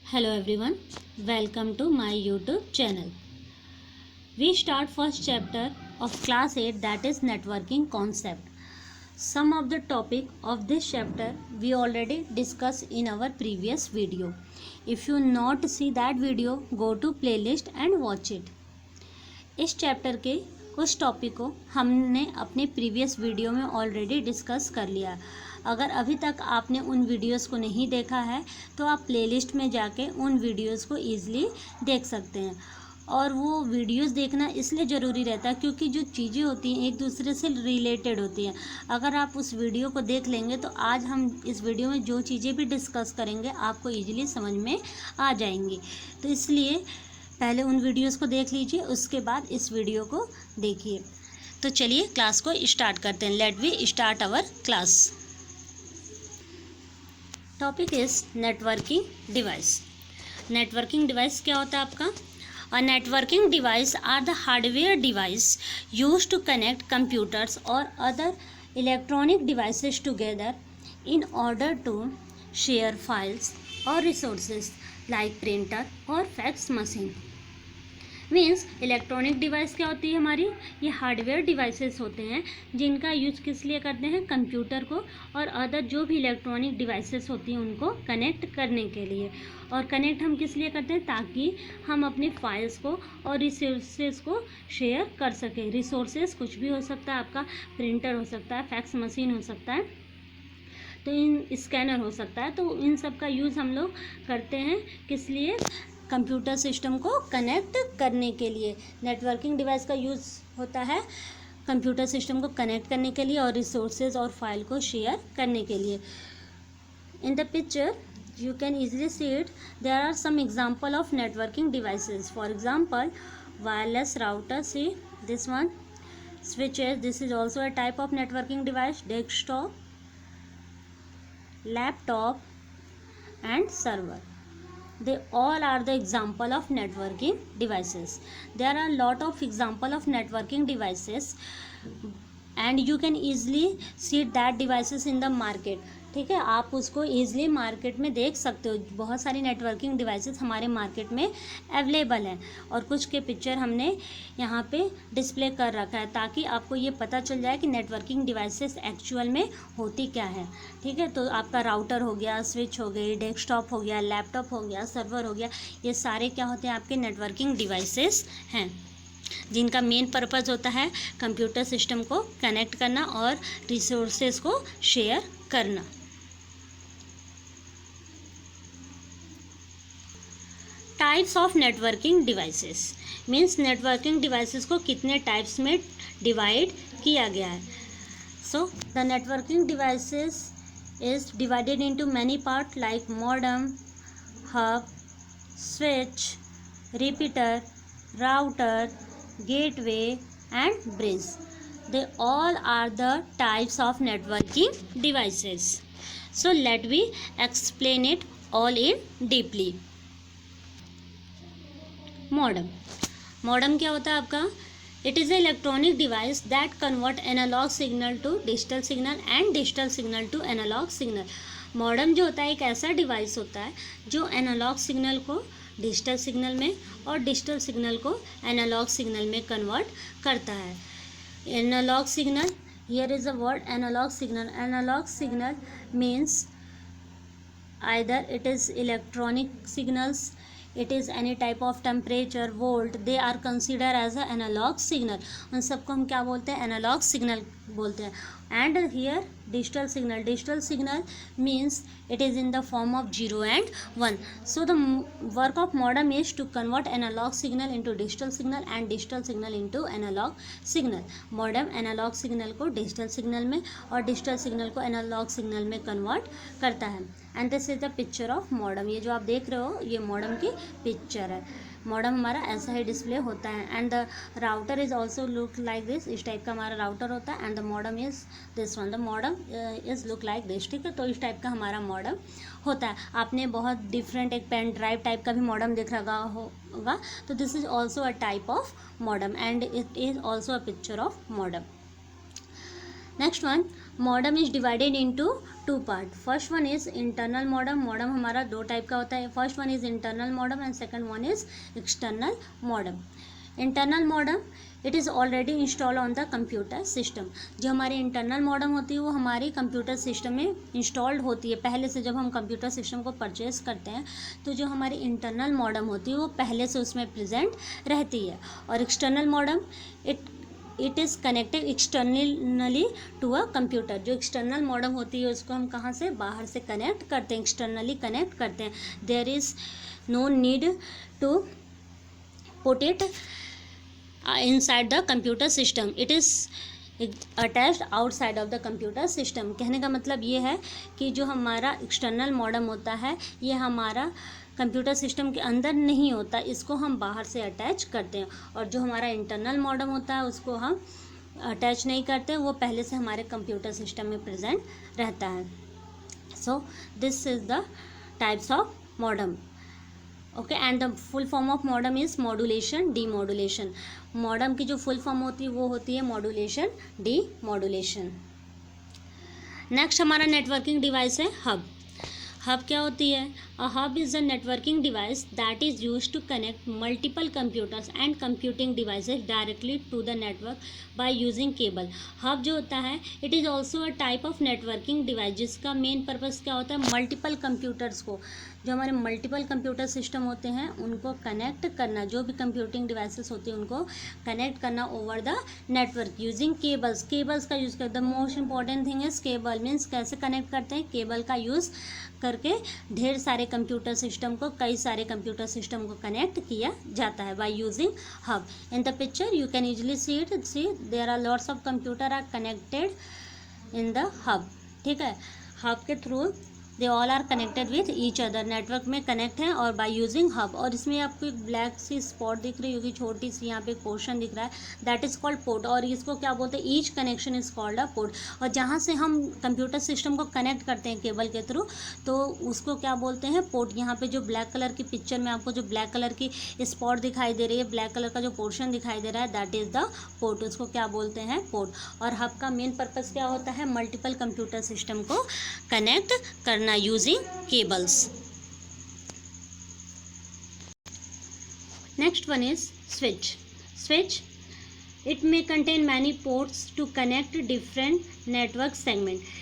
Hello everyone, welcome to my YouTube channel. We start first chapter of class 8, that is networking concept. Some of the topic of this chapter we already discussed in our previous video. If you not see that video, go to playlist and watch it. इस chapter के कुछ topic को हमने अपने previous video में already discuss कर लिया। अगर अभी तक आपने उन वीडियोस को नहीं देखा है तो आप प्लेलिस्ट में जाके उन वीडियोस को ईज़िली देख सकते हैं। और वो वीडियोस देखना इसलिए ज़रूरी रहता है क्योंकि जो चीज़ें होती हैं एक दूसरे से रिलेटेड होती हैं। अगर आप उस वीडियो को देख लेंगे तो आज हम इस वीडियो में जो चीज़ें भी डिस्कस करेंगे आपको ईजिली समझ में आ जाएंगी। तो इसलिए पहले उन वीडियोस को देख लीजिए, उसके बाद इस वीडियो को देखिए। तो चलिए क्लास को स्टार्ट करते हैं। Let we start our class. Topic is networking device. Networking device क्या होता है आपका? A networking device are the hardware device use to connect computers और other electronic devices together in order to share files और resources like printer और fax machine. Means electronic device क्या होती है हमारी? ये हार्डवेयर डिवाइसेस होते हैं जिनका यूज किस लिए करते हैं? कंप्यूटर को और अदर जो भी इलेक्ट्रॉनिक डिवाइसेस होती हैं उनको कनेक्ट करने के लिए। और कनेक्ट हम किस लिए करते हैं? ताकि हम अपने फाइल्स को और रिसोर्सेज को शेयर कर सकें। रिसोर्सेज कुछ भी हो सकता है, आपका प्रिंटर हो सकता है, फैक्स मशीन हो सकता है, तो इन स्कैनर हो सकता है। तो इन सब का यूज़ हम लोग करते हैं किस लिए? कंप्यूटर सिस्टम को कनेक्ट करने के लिए। नेटवर्किंग डिवाइस का यूज़ होता है कंप्यूटर सिस्टम को कनेक्ट करने के लिए और रिसोर्सेज और फाइल को शेयर करने के लिए। इन the picture you can easily see it. There are some example of networking devices. For example, wireless router, see this one. Switches, this is also a type of networking device. Desktop, laptop and server, they all are the example of networking devices. There are a lot of example of networking devices and you can easily see that devices in the market. ठीक है, आप उसको easily market में देख सकते हो। बहुत सारी नेटवर्किंग डिवाइसेस हमारे मार्केट में अवेलेबल हैं और कुछ के पिक्चर हमने यहाँ पे डिस्प्ले कर रखा है ताकि आपको ये पता चल जाए कि नेटवर्किंग डिवाइसेस एक्चुअल में होती क्या है। ठीक है, तो आपका राउटर हो गया, स्विच हो गई, डेस्कटॉप हो गया, लैपटॉप हो गया, सर्वर हो गया, ये सारे क्या होते हैं? आपके नेटवर्किंग डिवाइसेस हैं जिनका मेन पर्पज़ होता है कंप्यूटर सिस्टम को कनेक्ट करना और रिसोर्सेज को शेयर करना। Types of networking devices means networking devices को कितने टाइप्स में डिवाइड किया गया है। So the networking devices is divided into many part like modem, hub, switch, repeater, router, gateway and bridge. They all are the types of networking devices. So let we explain it all in deeply. Modem क्या होता है आपका? It is a electronic device that convert analogue signal to digital signal and digital signal to analogue signal. Modem जो होता है एक ऐसा device होता है जो एनालॉग सिग्नल को डिजिटल सिग्नल में और डिजिटल सिग्नल को एनालॉग सिग्नल में कन्वर्ट करता है। Analogue signal, here is a word analogue signal. Analogue signal means either it is electronic signals, it is any type of temperature, volt, they are considered as a analog signal. उन सबको हम क्या बोलते हैं? Analogue signal बोलते हैं। And here digital signal. Digital signal means it is in the form of 0 and 1. So the work of modem is to convert analog signal into digital signal and digital signal into analog signal. modem analog signal को digital signal में और digital signal को analog signal में convert करता है। and this is the picture of modem. ये जो आप देख रहे हो ये modem की पिक्चर है। मॉडेम हमारा ऐसा ही डिस्प्ले होता है। And the router is also look like this. इस टाइप का हमारा राउटर होता है। And the modem is this one. The modem is look like this. ठीक है, तो इस टाइप का हमारा मॉडेम होता है। आपने बहुत डिफरेंट एक पेन ड्राइव टाइप का भी मॉडेम देख रखा होगा। तो this is also a type of modem and it is also a picture of modem. Next one, modem is divided into two part. First one is internal modem. Modem हमारा दो type का होता है. First one is internal modem and second one is external modem. Internal modem it is already install on the computer system. जो हमारी internal modem होती है वो हमारी कंप्यूटर सिस्टम में इंस्टॉल्ड होती है पहले से. जब हम कंप्यूटर सिस्टम को परचेज करते हैं तो जो हमारी इंटरनल मॉडम होती है वो पहले से उसमें प्रेजेंट रहती है. और external modem it is connected externally to a computer. जो एक्सटर्नल मॉडम होती है उसको हम कहाँ से, बाहर से कनेक्ट करते हैं, एक्सटर्नली कनेक्ट करते हैं. There is no need to put it inside the computer system. It is attached outside of the computer system. कहने का मतलब ये है कि जो हमारा एक्सटर्नल मॉडम होता है ये हमारा कंप्यूटर सिस्टम के अंदर नहीं होता, इसको हम बाहर से अटैच करते हैं. और जो हमारा इंटरनल मॉडम होता है उसको हम अटैच नहीं करते, वो पहले से हमारे कंप्यूटर सिस्टम में प्रेजेंट रहता है. So this is the types of modem. Okay, and the full form of modem is modulation, demodulation. Modem की जो फुल फॉर्म होती है वो होती है मॉड्यूलेशन, डीमॉड्यूलेशन. नेक्स्ट हमारा नेटवर्किंग डिवाइस है हब. हब क्या होती है? A hub is a networking device that is used to connect multiple computers and computing devices directly to the network by using cable. Hub जो होता है it is also a type of networking device जिसका main purpose क्या होता है, multiple computers को, जो हमारे मल्टीपल कंप्यूटर सिस्टम होते हैं उनको कनेक्ट करना, जो भी कंप्यूटिंग डिवाइसेस होती हैं उनको कनेक्ट करना over the network using cables. Cables का यूज़ कर, the most important thing is cable. Means कैसे कनेक्ट करते हैं, केबल का यूज़ करके ढेर सारे कंप्यूटर सिस्टम को, कई सारे कंप्यूटर सिस्टम को कनेक्ट किया जाता है by using hub. In the picture you can easily see it. See there are lots of computer are connected in the hub. ठीक है, हब के through they all are connected with each other, network में connect हैं और bye using hub. और इसमें आपको एक ब्लैक सी स्पॉट दिख रही होगी, छोटी सी यहाँ पे एक पोर्शन दिख रहा है, दैट इज़ कॉल्ड पोर्ट. और इसको क्या बोलते हैं, each connection is called a port. और जहाँ से हम कंप्यूटर सिस्टम को कनेक्ट करते हैं केबल के थ्रू तो उसको क्या बोलते हैं, पोर्ट. यहाँ पे जो ब्लैक कलर की पिक्चर में आपको जो ब्लैक कलर की स्पॉट दिखाई दे रही है, ब्लैक कलर का जो पोर्शन दिखाई दे रहा है, दैट इज़ द पोर्ट. उसको क्या बोलते हैं, पोर्ट. और हब का मेन पर्पज़ क्या होता है, मल्टीपल कंप्यूटर सिस्टम को कनेक्ट करना using cables. Next one is switch. Switch, it may contain many ports to connect different network segment.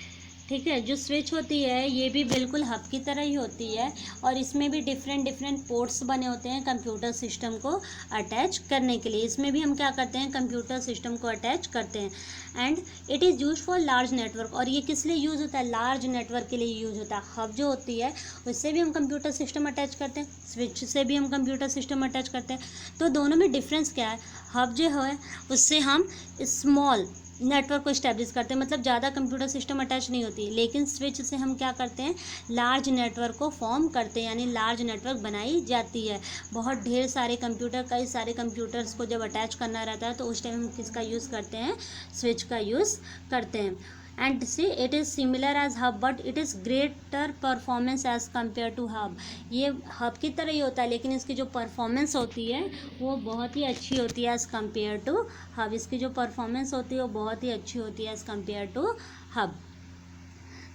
ठीक है, जो स्विच होती है ये भी बिल्कुल हब की तरह ही होती है और इसमें भी डिफरेंट पोर्ट्स बने होते हैं कंप्यूटर सिस्टम को अटैच करने के लिए. इसमें भी हम क्या करते हैं, कंप्यूटर सिस्टम को अटैच करते हैं. And it is use for large network. और ये किस लिए यूज़ होता है, लार्ज नेटवर्क के लिए यूज़ होता है. हब जो होती है उससे भी हम कंप्यूटर सिस्टम अटैच करते हैं, स्विच से भी हम कंप्यूटर सिस्टम अटैच करते हैं. तो दोनों में डिफरेंस क्या है, हब जो है उससे हम स्मॉल नेटवर्क को इस्टेब्लिश करते हैं, मतलब ज़्यादा कंप्यूटर सिस्टम अटैच नहीं होती. लेकिन स्विच से हम क्या करते हैं, लार्ज नेटवर्क को फॉर्म करते हैं, यानी लार्ज नेटवर्क बनाई जाती है. बहुत ढेर सारे कंप्यूटर, कई सारे कंप्यूटर्स को जब अटैच करना रहता है तो उस टाइम हम किसका यूज़ करते हैं, स्विच का यूज़ करते हैं. And see it is similar as hub but it is greater performance as compare to hub. ये हब की तरह ही होता है लेकिन इसकी जो परफॉर्मेंस होती है वो बहुत ही अच्छी होती है एज़ कम्पेयर टू हब. इसकी जो परफॉर्मेंस होती है वो बहुत ही अच्छी होती है as compare to hub.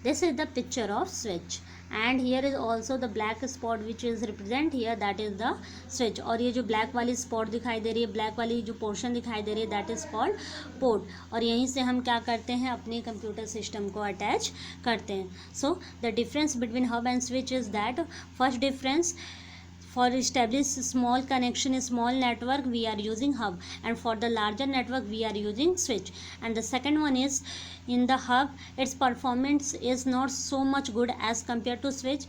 This is the picture of switch and here is also the black spot which is represent here, that is the switch. और ये जो black वाली spot दिखाई दे रही है, black वाली जो portion दिखाई दे रही है, that is called port. और यहीं से हम क्या करते हैं, अपने कंप्यूटर सिस्टम को अटैच करते हैं. so the difference between hub and switch is that first difference, for establish small connection, small network, we are using hub, and for the larger network we are using switch. And the second one is, in the hub its performance is not so much good as compared to switch,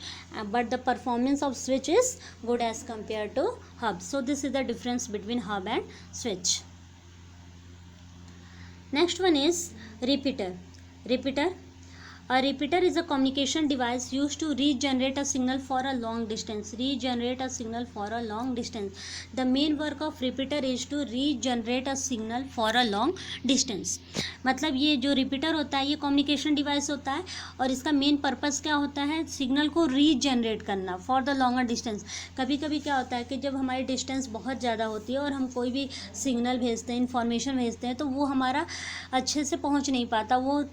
but the performance of switch is good as compared to hub. So this is the difference between hub and switch. Next one is repeater. Repeater, a repeater is a communication device used to regenerate a signal for a long distance. Regenerate a signal for a long distance. The main work of repeater is to regenerate a signal for a long distance. मतलब ये जो repeater होता है ये communication device होता है और इसका मेन पर्पस क्या होता है, सिग्नल को रीजनरेट करना फॉर द लॉन्गर डिस्टेंस. कभी कभी क्या होता है कि जब हमारी डिस्टेंस बहुत ज़्यादा होती है और हम कोई भी सिग्नल भेजते हैं, इन्फॉर्मेशन भेजते हैं, तो वो हमारा अच्छे से पहुंच नहीं पाता, वो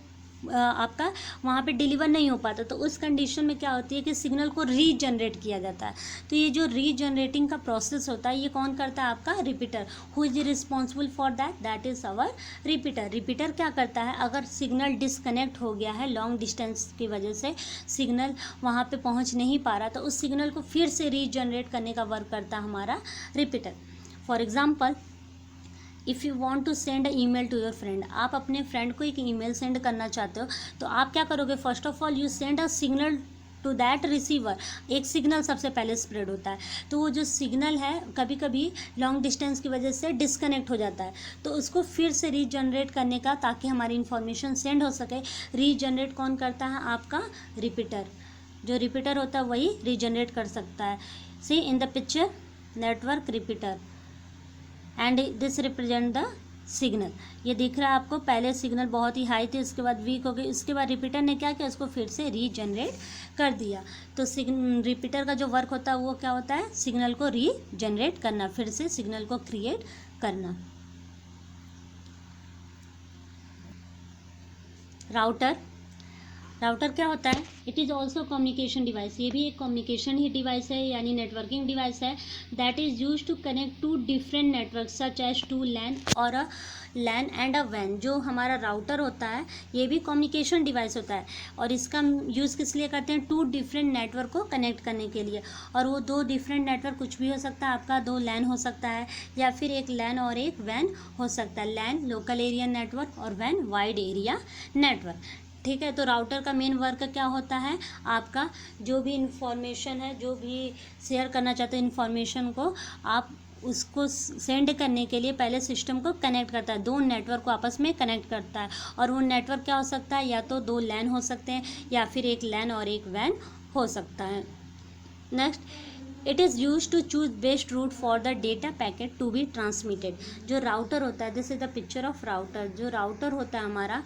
आपका वहाँ पे डिलीवर नहीं हो पाता, तो उस कंडीशन में क्या होती है कि सिग्नल को रीजनरेट किया जाता है। तो ये जो रीजनरेटिंग का प्रोसेस होता है ये कौन करता है? आपका repeater. Who is responsible for that? That is our repeater. Repeater क्या करता है, अगर सिग्नल डिस्कनेक्ट हो गया है लॉन्ग डिस्टेंस की वजह से, सिग्नल वहाँ पे पहुँच नहीं पा रहा, तो उस सिग्नल को फिर से रीजनरेट करने का वर्क करता है हमारा repeater. For example, if you want to send email to your friend, आप अपने फ्रेंड को एक ईमेल सेंड करना चाहते हो, तो आप क्या करोगे? First of all you send a signal to that receiver. एक सिग्नल सबसे पहले स्प्रेड होता है, तो वो जो सिग्नल है कभी कभी लॉन्ग डिस्टेंस की वजह से डिस्कनेक्ट हो जाता है, तो उसको फिर से रीजनरेट करने का, ताकि हमारी इन्फॉर्मेशन सेंड हो सके, रीजनरेट कौन करता है? आपका रिपीटर। जो रिपीटर होता है वही रीजनरेट कर सकता है। See in the picture network repeater and this represent the signal. ये दिख रहा है आपको, पहले सिग्नल बहुत ही हाई थी, उसके बाद वीक हो गई, उसके बाद रिपीटर ने क्या किया? उसको फिर से रीजनरेट कर दिया। तो रिपीटर का जो वर्क होता है वो क्या होता है? सिग्नल को रीजनरेट करना, फिर से सिग्नल को क्रिएट करना। राउटर क्या होता है? It is also communication device. ये भी एक कम्युनिकेशन ही डिवाइस है, यानी नेटवर्किंग डिवाइस है। That is use to connect to different network such as two LAN और a LAN and a van. जो हमारा राउटर होता है ये भी कम्युनिकेशन डिवाइस होता है, और इसका यूज़ किस लिए करते हैं? टू डिफरेंट नेटवर्क को कनेक्ट करने के लिए। और वो दो डिफरेंट नेटवर्क कुछ भी हो सकता है, आपका दो लैन हो सकता है, या फिर एक लैन और एक वैन हो सकता है। लैन लोकल एरिया नेटवर्क और वैन वाइड एरिया नेटवर्क। ठीक है, तो राउटर का मेन वर्क क्या होता है? आपका जो भी इंफॉर्मेशन है, जो भी शेयर करना चाहते हो इंफॉर्मेशन को, आप उसको सेंड करने के लिए पहले सिस्टम को कनेक्ट करता है, दो नेटवर्क को आपस में कनेक्ट करता है। और वो नेटवर्क क्या हो सकता है? या तो दो लैन हो सकते हैं, या फिर एक लैन और एक वैन हो सकता है। Next, it is use to choose best route for the data packet to be transmitted. जो राउटर होता है, this is the picture of router. जो राउटर होता है हमारा,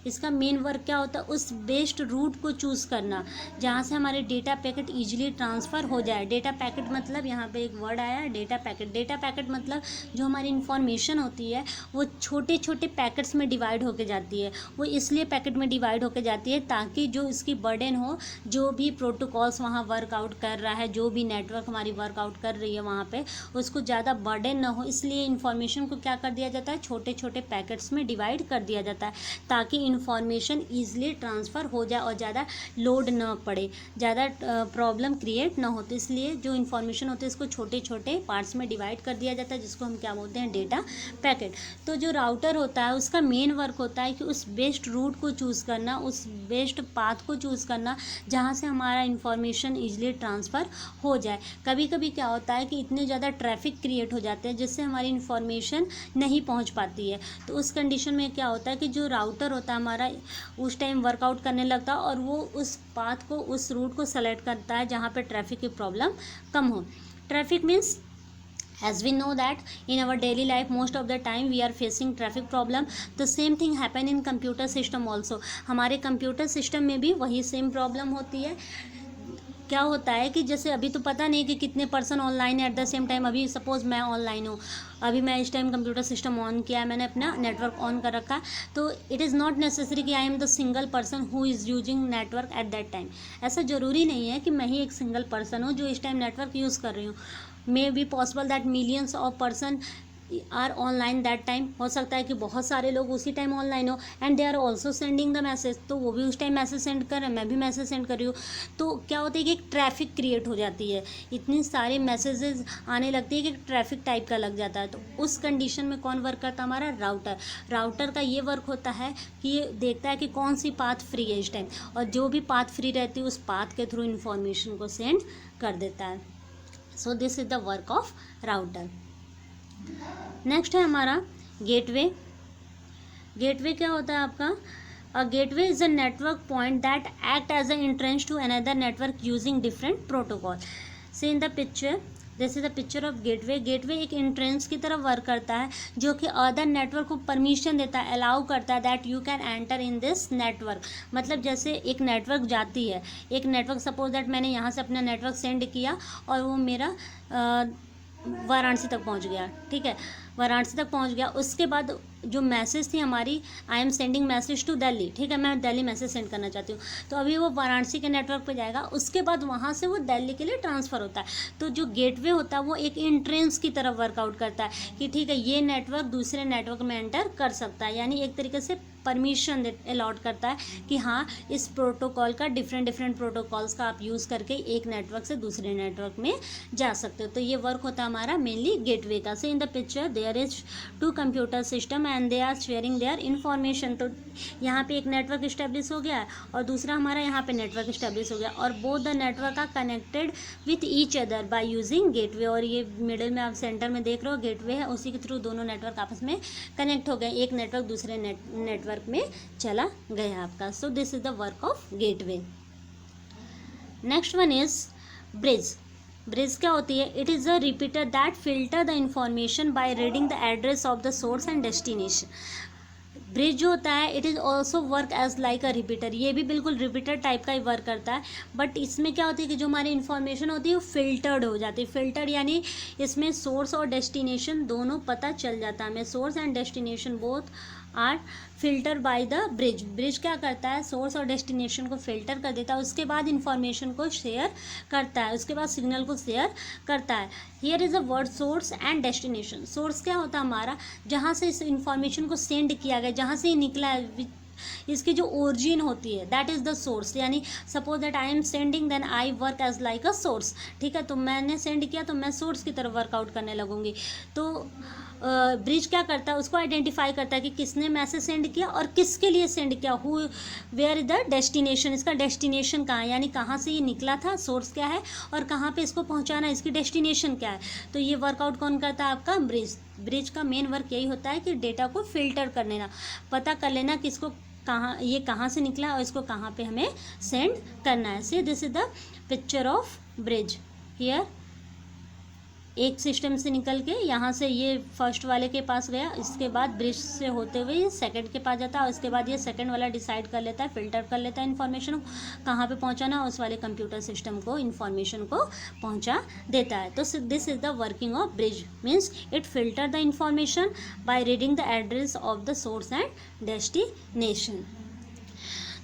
इसका मेन वर्क क्या होता है? उस बेस्ट रूट को चूज़ करना जहाँ से हमारे डेटा पैकेट ईजिली ट्रांसफ़र हो जाए। डेटा पैकेट मतलब यहाँ पे एक वर्ड आया है डेटा पैकेट। डेटा पैकेट मतलब जो हमारी इन्फॉर्मेशन होती है वो छोटे छोटे पैकेट्स में डिवाइड होके जाती है। वो इसलिए पैकेट में डिवाइड होके जाती है ताकि जो इसकी बर्डन हो, जो भी प्रोटोकॉल्स वहाँ वर्कआउट कर रहा है, जो भी नेटवर्क हमारी वर्कआउट कर रही है वहाँ पे, उसको ज़्यादा बर्डन ना हो, इसलिए इन्फॉर्मेशन को क्या कर दिया जाता है? छोटे छोटे पैकेट्स में डिवाइड कर दिया जाता है, ताकि इन्फॉर्मेशन ईजिली ट्रांसफ़र हो जाए और ज़्यादा लोड ना पड़े, ज़्यादा प्रॉब्लम क्रिएट ना हो। तो इसलिए जो इन्फॉर्मेशन होती है इसको छोटे छोटे पार्ट्स में डिवाइड कर दिया जाता है, जिसको हम क्या बोलते हैं? Data packet. तो जो राउटर होता है उसका मेन वर्क होता है कि उस बेस्ट रूट को चूज़ करना, उस बेस्ट पाथ को चूज़ करना जहाँ से हमारा इन्फॉर्मेशन ईजिली ट्रांसफ़र हो जाए। कभी कभी क्या होता है कि इतने ज़्यादा ट्रैफिक क्रिएट हो जाते हैं जिससे हमारी इन्फॉर्मेशन नहीं पहुँच पाती है। तो उस कंडीशन में क्या होता है कि जो राउटर होता है हमारा उस टाइम वर्कआउट करने लगता है और वो उस पाथ को, उस रूट को सेलेक्ट करता है जहाँ पे ट्रैफिक की प्रॉब्लम कम हो। Traffic means, as we know that in our daily life most of the time we are facing traffic problem, the same thing happen in computer system also। हमारे computer system में भी वही same problem होती है। क्या होता है कि जैसे अभी तो पता नहीं कि कितने पर्सन ऑनलाइन है एट द सेम टाइम। अभी सपोज़ मैं ऑनलाइन हूँ, अभी मैं इस टाइम कंप्यूटर सिस्टम ऑन किया है, मैंने अपना नेटवर्क ऑन कर रखा है, तो इट इज़ नॉट नेसेसरी कि I am the single person who is using network at that time. ऐसा ज़रूरी नहीं है कि मैं ही एक सिंगल पर्सन हूँ जो इस टाइम नेटवर्क यूज़ कर रही हूँ। May be possible that millions of person are online that time. हो सकता है कि बहुत सारे लोग उसी टाइम ऑनलाइन हो and they are also sending the message, तो वो भी उस टाइम मैसेज सेंड कर रहे हैं, मैं भी मैसेज सेंड कर रही हूँ। तो क्या होता है कि एक ट्रैफिक क्रिएट हो जाती है, इतनी सारे मैसेजेस आने लगती है कि ट्रैफिक टाइप का लग जाता है। तो उस कंडीशन में कौन वर्क करता है? हमारा राउटर। राउटर का ये वर्क होता है कि ये देखता है कि कौन सी पाथ फ्री है इस टाइम, और जो भी पाथ फ्री रहती है उस पाथ के थ्रू इन्फॉर्मेशन को सेंड कर देता है। So this is the work of router. Next है हमारा गेटवे। गेटवे क्या होता है आपका? A gateway is a network point that act as a entrance to another network using different protocol. See in the picture, this is the picture of gateway. Gateway एक entrance की तरफ work करता है जो कि अदर नेटवर्क को permission देता है, अलाउ करता है that you can enter in this network. मतलब जैसे एक नेटवर्क जाती है, एक नेटवर्क सपोज दैट मैंने यहाँ से अपना नेटवर्क सेंड किया और वो मेरा वाराणसी तक पहुंच गया, ठीक है। वाराणसी तक पहुंच गया। उसके बाद जो मैसेज थी हमारी, I am sending message to Delhi, ठीक है, मैं दिल्ली मैसेज सेंड करना चाहती हूँ, तो अभी वो वाराणसी के नेटवर्क पे जाएगा। उसके बाद वहाँ से वो दिल्ली के लिए ट्रांसफ़र होता है। तो जो गेटवे होता है वो एक एंट्रेंस की तरफ वर्कआउट करता है कि ठीक है ये नेटवर्क दूसरे नेटवर्क में एंटर कर सकता है, यानी एक तरीके से परमिशन अलॉट करता है कि हाँ इस प्रोटोकॉल का डिफरेंट प्रोटोकॉल्स का आप यूज़ करके एक नेटवर्क से दूसरे नेटवर्क में जा सकते हो। तो ये वर्क होता है हमारा मेनली गेटवे का। So in the picture there is 2 computer system and they are sharing their information. तो यहाँ पे एक नेटवर्क इस्टेब्लिश हो गया और दूसरा हमारा यहाँ पे नेटवर्क इस्टेब्लिश हो गया, और both the network are connected with each other by using gateway. और ये मिडिल में आप सेंटर में देख रहे हो गेटवे है, उसी के थ्रू दोनों नेटवर्क आपस में कनेक्ट हो गए, एक नेटवर्क दूसरे नेटवर्क में चला गया आपका। So this is the work of gateway. Next one is bridge. Bridge क्या होती है? It is a repeater that filter the information by reading the address of the source and destination. Bridge जो होता है it is also work as like a repeater, ये भी बिल्कुल repeater type का ही वर्क करता है, बट इसमें क्या होती है कि जो हमारी इन्फॉर्मेशन होती है वो फिल्टर्ड हो जाती है। फिल्टर्ड यानी इसमें सोर्स और डेस्टिनेशन दोनों पता चल जाता है हमें, source and destination both are filter by the bridge. Bridge क्या करता है? सोर्स और डेस्टिनेशन को फिल्टर कर देता है, उसके बाद इंफॉर्मेशन को शेयर करता है, उसके बाद सिग्नल को शेयर करता है। Here is a word source and destination. Source क्या होता है हमारा? जहाँ से इस इंफॉर्मेशन को सेंड किया गया, जहाँ से ये निकला है, इसकी जो ओरिजिन होती है दैट इज़ द सोर्स। यानी suppose that I am sending then I work as like a source, ठीक है, तो मैंने सेंड किया तो मैं सोर्स की तरफ वर्कआउट करने लगूंगी। तो ब्रिज क्या करता है? उसको आइडेंटिफाई करता है कि किसने मैसेज सेंड किया और किसके लिए सेंड किया, who where is the destination, इसका डेस्टिनेशन कहाँ है, यानी कहाँ से ये निकला था, सोर्स क्या है, और कहाँ पे इसको पहुँचाना है, इसकी डेस्टिनेशन क्या है। तो ये वर्कआउट कौन करता है? आपका ब्रिज। ब्रिज का मेन वर्क यही होता है कि डेटा को फिल्टर कर लेना, पता कर लेना कि इसको कहाँ, ये कहाँ से निकला और इसको कहाँ पे हमें सेंड करना है। See this is the picture of bridge. Here एक सिस्टम से निकल के यहाँ से ये फर्स्ट वाले के पास गया, इसके बाद ब्रिज से होते हुए ये सेकंड के पास जाता है, और उसके बाद ये सेकंड वाला डिसाइड कर लेता है, फिल्टर कर लेता है इन्फॉर्मेशन को कहाँ पे पहुँचाना, उस वाले कंप्यूटर सिस्टम को इन्फॉर्मेशन को पहुँचा देता है। तो this is the working of bridge, means it filter the information bye reading the address of the source and destination.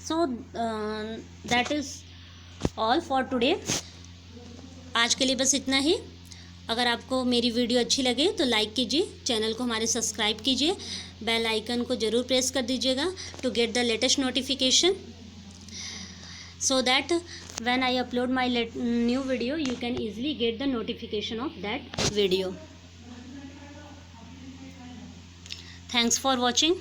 So that is all for today. आज के लिए बस इतना ही। अगर आपको मेरी वीडियो अच्छी लगे तो लाइक कीजिए, चैनल को हमारे सब्सक्राइब कीजिए, बेल आइकन को ज़रूर प्रेस कर दीजिएगा to get the latest notification, so that when I upload my new video you can easily get the notification of that video. Thanks for watching.